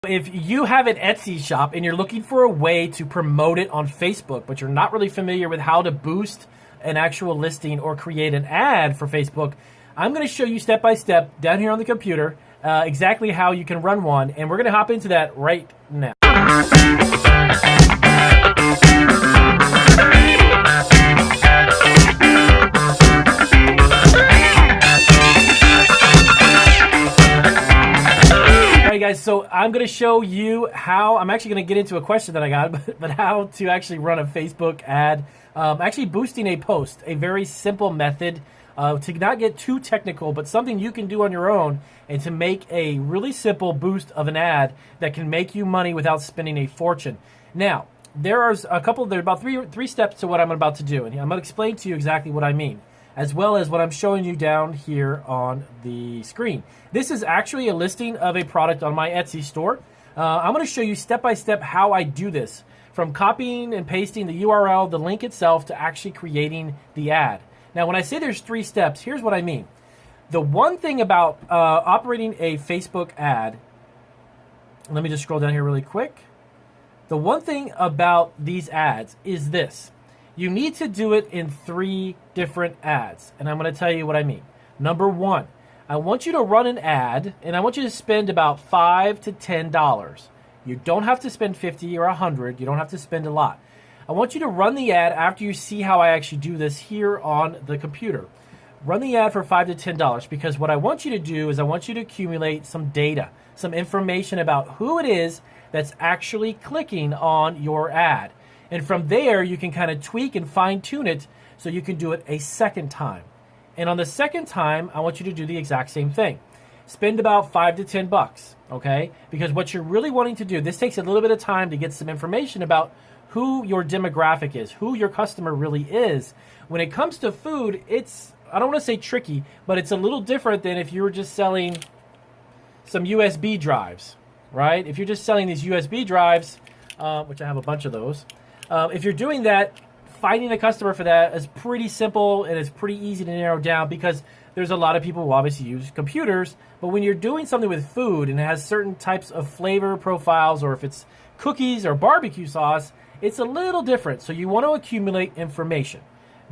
If you have an Etsy shop and you're looking for a way to promote it on Facebook, but you're not really familiar with how to boost an actual listing or create an ad for Facebook, I'm going to show you step by step down here on the computer exactly how you can run one, and we're going to hop into that right now. Guys, so I'm going to show you how, I'm actually going to get into a question that I got, but how to actually run a Facebook ad, actually boosting a post, a very simple method to not get too technical, but something you can do on your own and to make a really simple boost of an ad that can make you money without spending a fortune. Now, there are about three steps to what I'm about to do, and I'm going to explain to you exactly what I mean, as well as what I'm showing you down here on the screen. This is actually a listing of a product on my Etsy store. I'm going to show you step-by-step how I do this, from copying and pasting the URL, the link itself, to actually creating the ad. Now, when I say there's 3 steps, here's what I mean. The one thing about operating a Facebook ad, let me just scroll down here really quick. The one thing about these ads is this. You need to do it in 3 different ads, and I'm going to tell you what I mean. Number 1, I want you to run an ad, and I want you to spend about $5 to $10. You don't have to spend $50 or $100. You don't have to spend a lot. I want you to run the ad after you see how I actually do this here on the computer. Run the ad for $5 to $10, because what I want you to do is I want you to accumulate some data, some information about who it is that's actually clicking on your ad. And from there, you can kind of tweak and fine-tune it so you can do it a second time. And on the second time, I want you to do the exact same thing. Spend about $5 to $10, okay? Because what you're really wanting to do, this takes a little bit of time to get some information about who your demographic is, who your customer really is. When it comes to food, it's, I don't want to say tricky, but it's a little different than if you were just selling some USB drives, right? If you're just selling these USB drives, which I have a bunch of those, if you're doing that, finding a customer for that is pretty simple, and it's pretty easy to narrow down because there's a lot of people who obviously use computers. But when you're doing something with food and it has certain types of flavor profiles, or if it's cookies or barbecue sauce, it's a little different. So you want to accumulate information.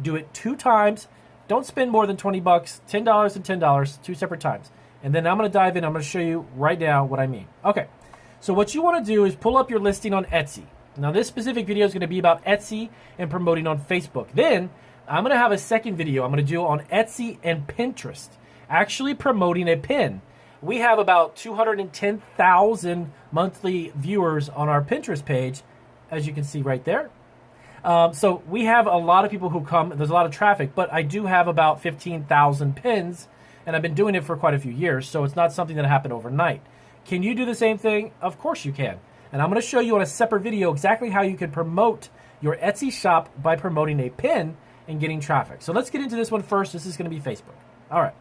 Do it 2 times. Don't spend more than $20, $10 and $10, 2 separate times. And then I'm going to dive in. I'm going to show you right now what I mean. Okay, so what you want to do is pull up your listing on Etsy. Now, this specific video is going to be about Etsy and promoting on Facebook. Then, I'm going to have a second video I'm going to do on Etsy and Pinterest, actually promoting a pin. We have about 210,000 monthly viewers on our Pinterest page, as you can see right there. So we have a lot of people who come. There's a lot of traffic, but I do have about 15,000 pins, and I've been doing it for quite a few years, so it's not something that happened overnight. Can you do the same thing? Of course you can. And I'm going to show you on a separate video exactly how you can promote your Etsy shop by promoting a pin and getting traffic. So let's get into this one first. This is going to be Facebook. All right.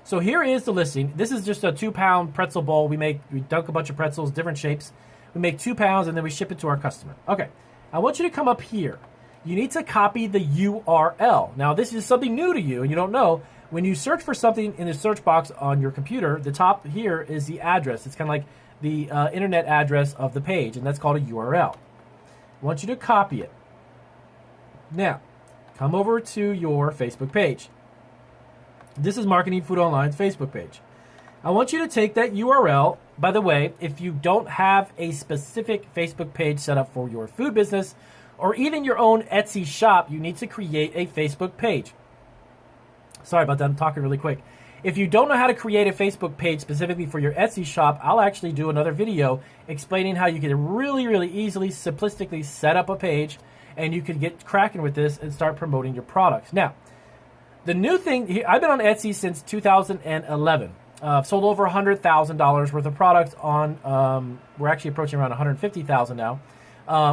So here is the listing. This is just a 2-pound pretzel bowl. We dunk a bunch of pretzels, different shapes. We make 2 pounds, and then we ship it to our customer. Okay. I want you to come up here. You need to copy the URL. Now, this is something new to you, and you don't know. When you search for something in the search box on your computer, the top here is the address. It's kind of like the internet address of the page, and that's called a URL. I want you to copy it. Now, come over to your Facebook page. This is Marketing Food Online's Facebook page. I want you to take that URL. By the way, if you don't have a specific Facebook page set up for your food business or even your own Etsy shop, you need to create a Facebook page. Sorry about that, I'm talking really quick. If you don't know how to create a Facebook page specifically for your Etsy shop, I'll actually do another video explaining how you can really, really easily, simplistically set up a page, and you can get cracking with this and start promoting your products. Now, the new thing, I've been on Etsy since 2011. I've sold over $100,000 worth of products on, we're actually approaching around $150,000 now,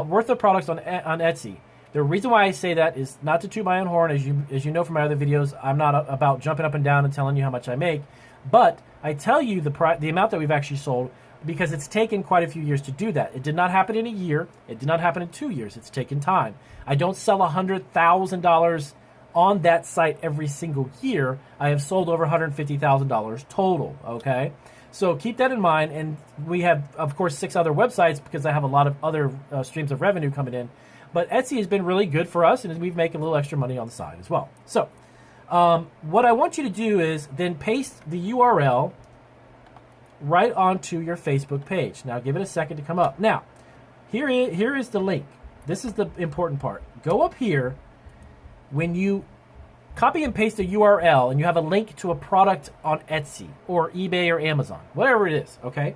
worth of products on Etsy. The reason why I say that is not to toot my own horn. As you know from my other videos, I'm not about jumping up and down and telling you how much I make. But I tell you the amount that we've actually sold because it's taken quite a few years to do that. It did not happen in a year. It did not happen in 2 years. It's taken time. I don't sell $100,000 on that site every single year. I have sold over $150,000 total, okay? So keep that in mind. And we have, of course, 6 other websites because I have a lot of other streams of revenue coming in. But Etsy has been really good for us, and we've making a little extra money on the side as well. So what I want you to do is then paste the URL right onto your Facebook page. Now give it a second to come up. Now, here is the link. This is the important part. Go up here. When you copy and paste a URL and you have a link to a product on Etsy or eBay or Amazon, whatever it is, okay?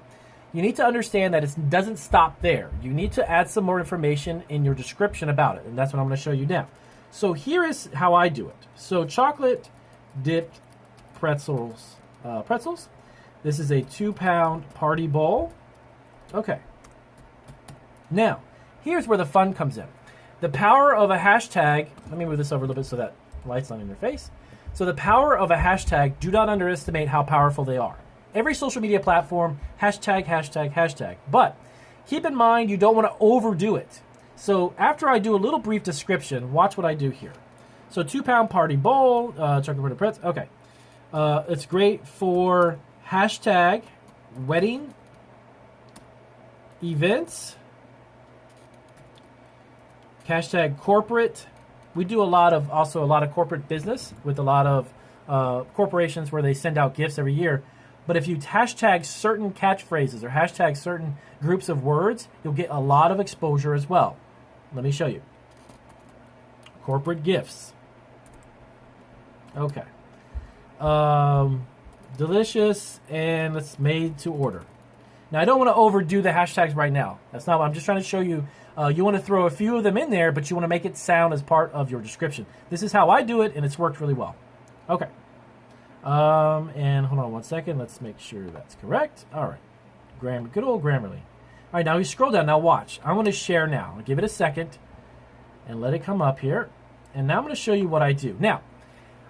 You need to understand that it doesn't stop there. You need to add some more information in your description about it, and that's what I'm going to show you now. So here is how I do it. So chocolate dipped pretzels. This is a 2-pound party bowl. Okay. Now, here's where the fun comes in. The power of a hashtag, let me move this over a little bit so that light's not in your face. So the power of a hashtag, do not underestimate how powerful they are. Every social media platform, hashtag, hashtag, hashtag. But keep in mind, you don't want to overdo it. So after I do a little brief description, watch what I do here. So 2-pound party bowl, chocolate pretzel. Okay. It's great for hashtag wedding events, hashtag corporate. We do also a lot of corporate business with a lot of corporations where they send out gifts every year. But if you hashtag certain catchphrases or hashtag certain groups of words, you'll get a lot of exposure as well. Let me show you. Corporate gifts. Okay. Delicious, and it's made to order. Now, I don't want to overdo the hashtags right now. That's not what I'm just trying to show you. You want to throw a few of them in there, but you want to make it sound as part of your description. This is how I do it, and it's worked really well. Okay. And hold on one second. Let's make sure that's correct. All right. Good old Grammarly. All right, now you scroll down. Now watch. I want to share now. I'll give it a second and let it come up here. And now I'm going to show you what I do. Now,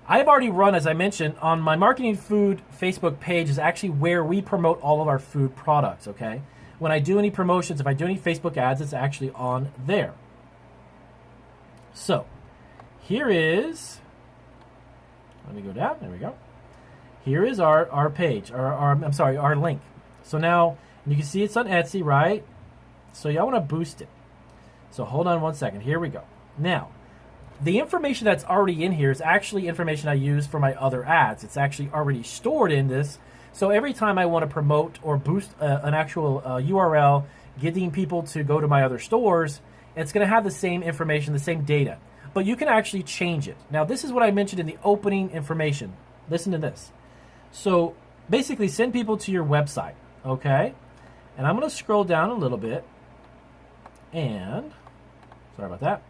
I've already run, as I mentioned, on my Marketing Food Facebook page is actually where we promote all of our food products, okay? When I do any promotions, if I do any Facebook ads, it's actually on there. So, here is, let me go down, there we go. Here is our page, our link. So now, you can see it's on Etsy, right? So y'all want to boost it. So hold on one second, here we go. Now, the information that's already in here is actually information I use for my other ads. It's actually already stored in this. So every time I want to promote or boost an actual URL, getting people to go to my other stores, it's going to have the same information, the same data. But you can actually change it. Now, this is what I mentioned in the opening information. Listen to this. So basically, send people to your website, okay? And I'm going to scroll down a little bit. And, sorry about that.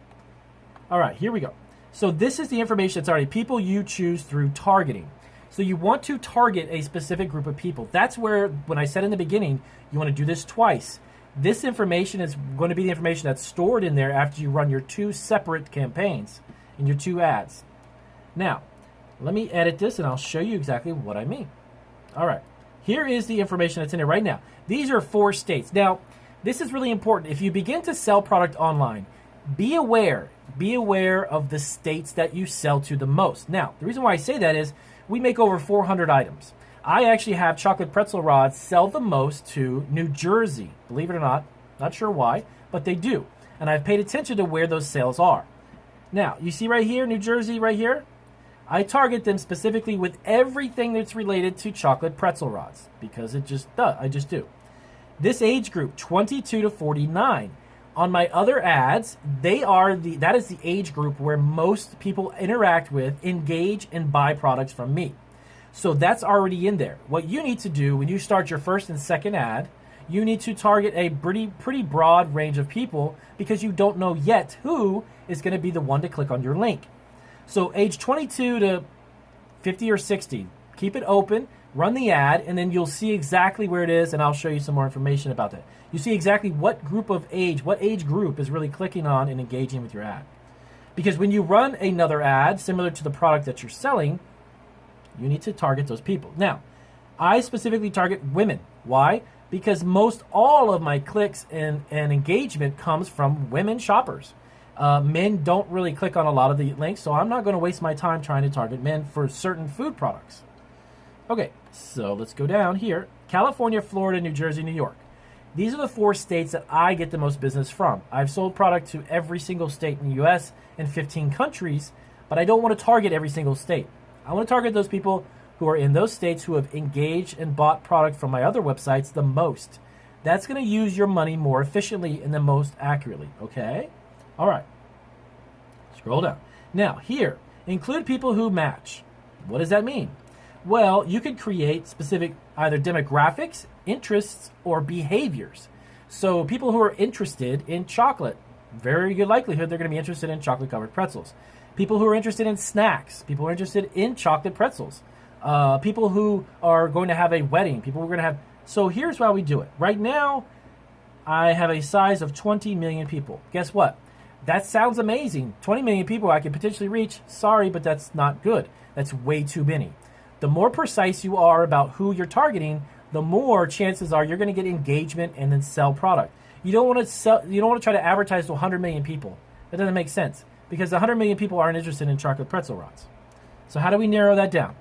All right, here we go. So this is the information that's already people you choose through targeting. So you want to target a specific group of people. That's where, when I said in the beginning, you want to do this twice. This information is going to be the information that's stored in there after you run your 2 separate campaigns and your 2 ads. Now, let me edit this and I'll show you exactly what I mean. All right, here is the information that's in there right now. These are 4 states. Now, this is really important. If you begin to sell product online, be aware of the states that you sell to the most. Now, the reason why I say that is we make over 400 items. I actually have chocolate pretzel rods sell the most to New Jersey. Believe it or not sure why, but they do. And I've paid attention to where those sales are. Now, you see right here, New Jersey right here? I target them specifically with everything that's related to chocolate pretzel rods because I just do. This age group, 22 to 49. On my other ads, that is the age group where most people interact with, engage, and buy products from me. So that's already in there. What you need to do when you start your first and second ad, you need to target a pretty broad range of people because you don't know yet who is going to be the one to click on your link. So age 22 to 50 or 60, keep it open, run the ad, and then you'll see exactly where it is, and I'll show you some more information about that. You see exactly what age group is really clicking on and engaging with your ad. Because when you run another ad similar to the product that you're selling, you need to target those people. Now, I specifically target women. Why? Because most all of my clicks and engagement comes from women shoppers. Men don't really click on a lot of the links, so I'm not going to waste my time trying to target men for certain food products. Okay, so let's go down here. California, Florida, New Jersey, New York. These are the 4 states that I get the most business from. I've sold product to every single state in the U.S. and 15 countries, but I don't want to target every single state. I want to target those people who are in those states who have engaged and bought product from my other websites the most. That's going to use your money more efficiently and the most accurately, okay? All right. Scroll down. Now, here, include people who match. What does that mean? Well, you could create specific either demographics, interests, or behaviors. So people who are interested in chocolate, very good likelihood they're going to be interested in chocolate-covered pretzels. People who are interested in snacks, people who are interested in chocolate pretzels. People who are going to have a wedding, people who are going to have... So here's how we do it. Right now, I have a size of 20 million people. Guess what? That sounds amazing. 20 million people I could potentially reach. Sorry, but that's not good. That's way too many. The more precise you are about who you're targeting, the more chances are you're going to get engagement and then sell product. You don't want to sell. You don't want to try to advertise to 100 million people. That doesn't make sense because the 100 million people aren't interested in chocolate pretzel rods. So how do we narrow that down?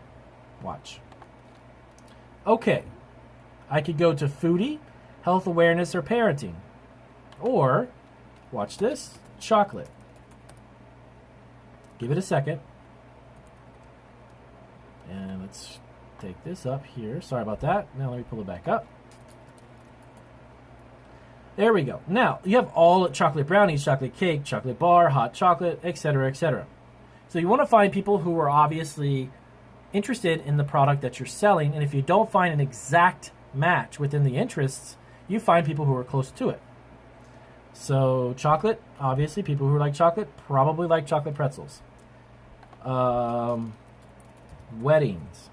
Watch. Okay, I could go to foodie, health awareness, or parenting, or watch this, chocolate. Give it a second. And let's take this up here. Sorry about that. Now let me pull it back up. There we go. Now, you have all chocolate brownies, chocolate cake, chocolate bar, hot chocolate, etc., etc. So you want to find people who are obviously interested in the product that you're selling, and if you don't find an exact match within the interests, you find people who are close to it. So chocolate, obviously, people who like chocolate probably like chocolate pretzels. Weddings.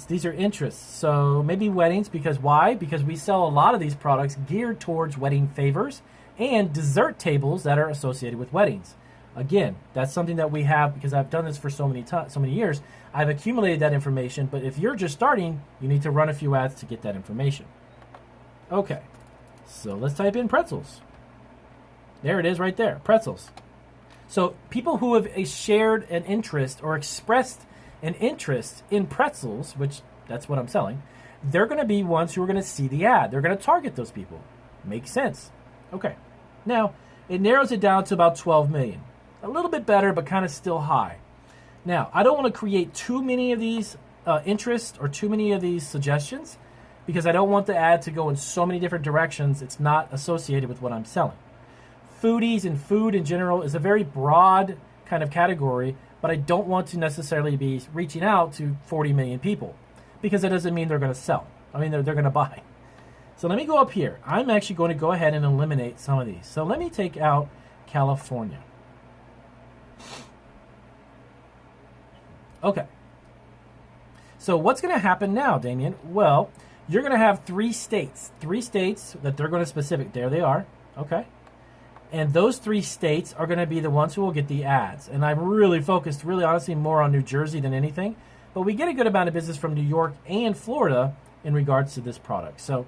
These are interests. So maybe weddings, because why? Because we sell a lot of these products geared towards wedding favors and dessert tables that are associated with weddings. Again, that's something that we have because I've done this for so many years. I've accumulated that information, but if you're just starting, you need to run a few ads to get that information. Okay, so let's type in pretzels. There it is right there, pretzels. So people who have shared an interest or expressed an interest in pretzels, which that's what I'm selling, they're going to be ones who are going to see the ad. They're going to target those people. Makes sense. Okay. Now, it narrows it down to about 12 million. A little bit better, but kind of still high. Now, I don't want to create too many of these interests or too many of these suggestions because I don't want the ad to go in so many different directions. It's not associated with what I'm selling. Foodies and food in general is a very broad kind of category, but I don't want to necessarily be reaching out to 40 million people because that doesn't mean they're going to sell. I mean, they're going to buy. So let me go up here. I'm actually going to go ahead and eliminate some of these. So let me take out California. Okay. So what's going to happen now, Damien? Well, you're going to have 3 states. 3 states that they're going to specific. There they are. Okay. And those 3 states are going to be the ones who will get the ads. And I'm really focused, really honestly, more on New Jersey than anything. But we get a good amount of business from New York and Florida in regards to this product. So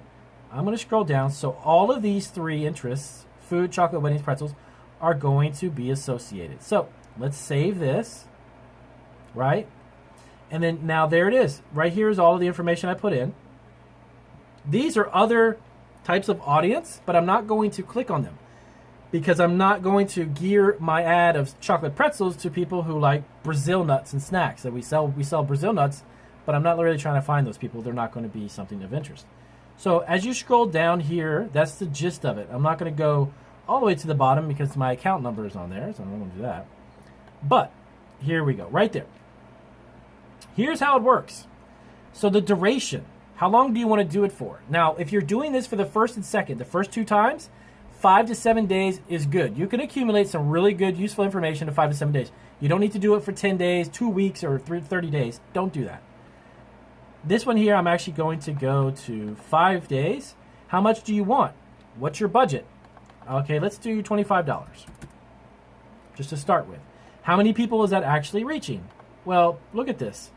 I'm going to scroll down. So all of these 3 interests, food, chocolate, weddings, pretzels, are going to be associated. So let's save this, right? And then now there it is. Right here is all of the information I put in. These are other types of audience, but I'm not going to click on them because I'm not going to gear my ad of chocolate pretzels to people who like Brazil nuts and snacks. That we sell Brazil nuts, but I'm not really trying to find those people. They're not going to be something of interest. So as you scroll down here, that's the gist of it. I'm not going to go all the way to the bottom because my account number is on there, so I'm not going to do that. But here we go, right there. Here's how it works. So the duration, how long do you want to do it for? Now, if you're doing this for the first and second, the first 2 times, 5 to 7 days is good. You can accumulate some really good, useful information in 5 to 7 days. You don't need to do it for 10 days, 2 weeks, or 30 days. Don't do that. This one here, I'm actually going to go to 5 days. How much do you want? What's your budget? Okay, let's do $25, just to start with. How many people is that actually reaching? Well, look at this.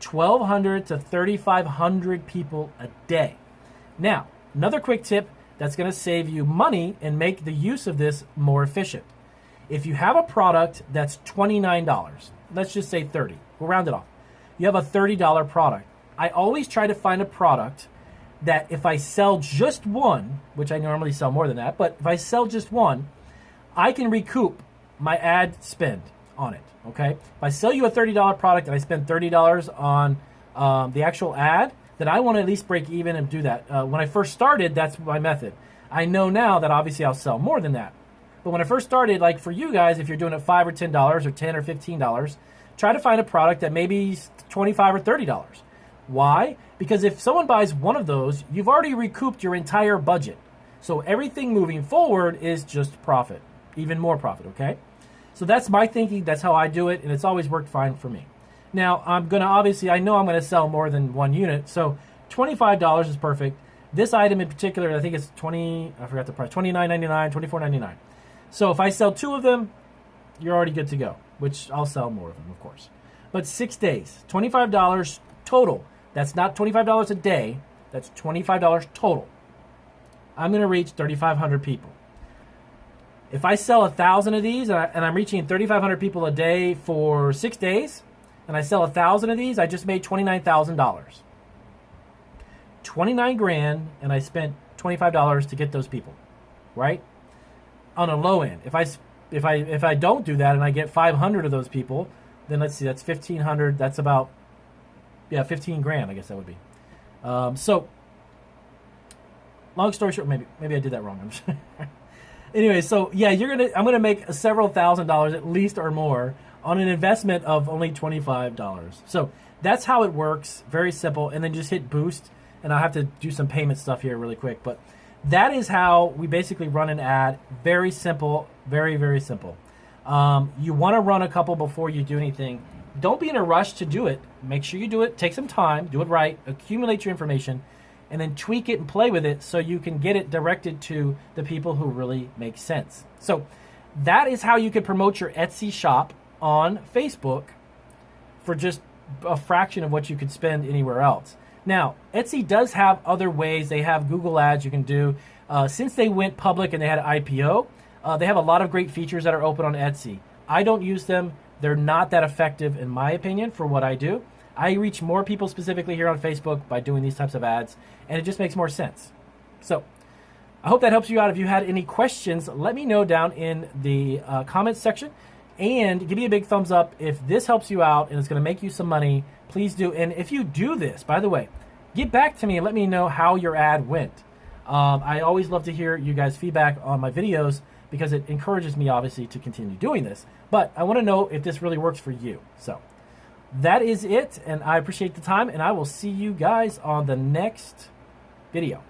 1,200 to 3,500 people a day. Now, another quick tip that's going to save you money and make the use of this more efficient. If you have a product that's $29, let's just say 30. We'll round it off. You have a $30 product. I always try to find a product that if I sell just one, which I normally sell more than that, but if I sell just one, I can recoup my ad spend on it, okay? If I sell you a $30 product and I spend $30 on the actual ad, then I want to at least break even and do that. When I first started, that's my method. I know now that obviously I'll sell more than that. But when I first started, like for you guys, if you're doing it $5 or $10 or $10 or $15, try to find a product that maybe is $25 or $30. Why? Because if someone buys one of those, you've already recouped your entire budget. So everything moving forward is just profit, even more profit, okay? So that's my thinking. That's how I do it, and it's always worked fine for me. Now, I'm going to obviously, I know I'm going to sell more than one unit, so $25 is perfect. This item in particular, I think it's I forgot the price, $29.99, $24.99. So if I sell 2 of them, you're already good to go, which I'll sell more of them, of course. But 6 days, $25 total. That's not $25 a day. That's $25 total. I'm going to reach 3,500 people. If I sell 1,000 of these and I'm reaching 3,500 people a day for 6 days, and I sell 1,000 of these, I just made $29,000. 29 grand, and I spent $25 to get those people, right? On a low end. If I don't do that and I get 500 of those people, then let's see, that's 1,500. That's about 15 grand, I guess that would be. So, long story short, maybe I did that wrong. Anyway, so yeah, I'm gonna make several $1,000s at least or more on an investment of only $25. So that's how it works. Very simple. And then just hit boost, and I'll have to do some payment stuff here really quick. But that is how we basically run an ad. Very simple. Very, very simple. You want to run a couple before you do anything. Don't be in a rush to do it. Make sure you do it. Take some time. Do it right. Accumulate your information. And then tweak it and play with it so you can get it directed to the people who really make sense. So that is how you can promote your Etsy shop on Facebook for just a fraction of what you could spend anywhere else. Now, Etsy does have other ways. They have Google Ads you can do. Since they went public and they had an IPO, they have a lot of great features that are open on Etsy. I don't use them. They're not that effective, in my opinion, for what I do. I reach more people specifically here on Facebook by doing these types of ads, and it just makes more sense. So I hope that helps you out. If you had any questions, let me know down in the comments section, and give me a big thumbs up if this helps you out and it's going to make you some money. Please do. And if you do this, by the way, get back to me and let me know how your ad went. I always love to hear you guys' feedback on my videos because it encourages me, obviously, to continue doing this. But I want to know if this really works for you. So that is it, and I appreciate the time, and I will see you guys on the next video.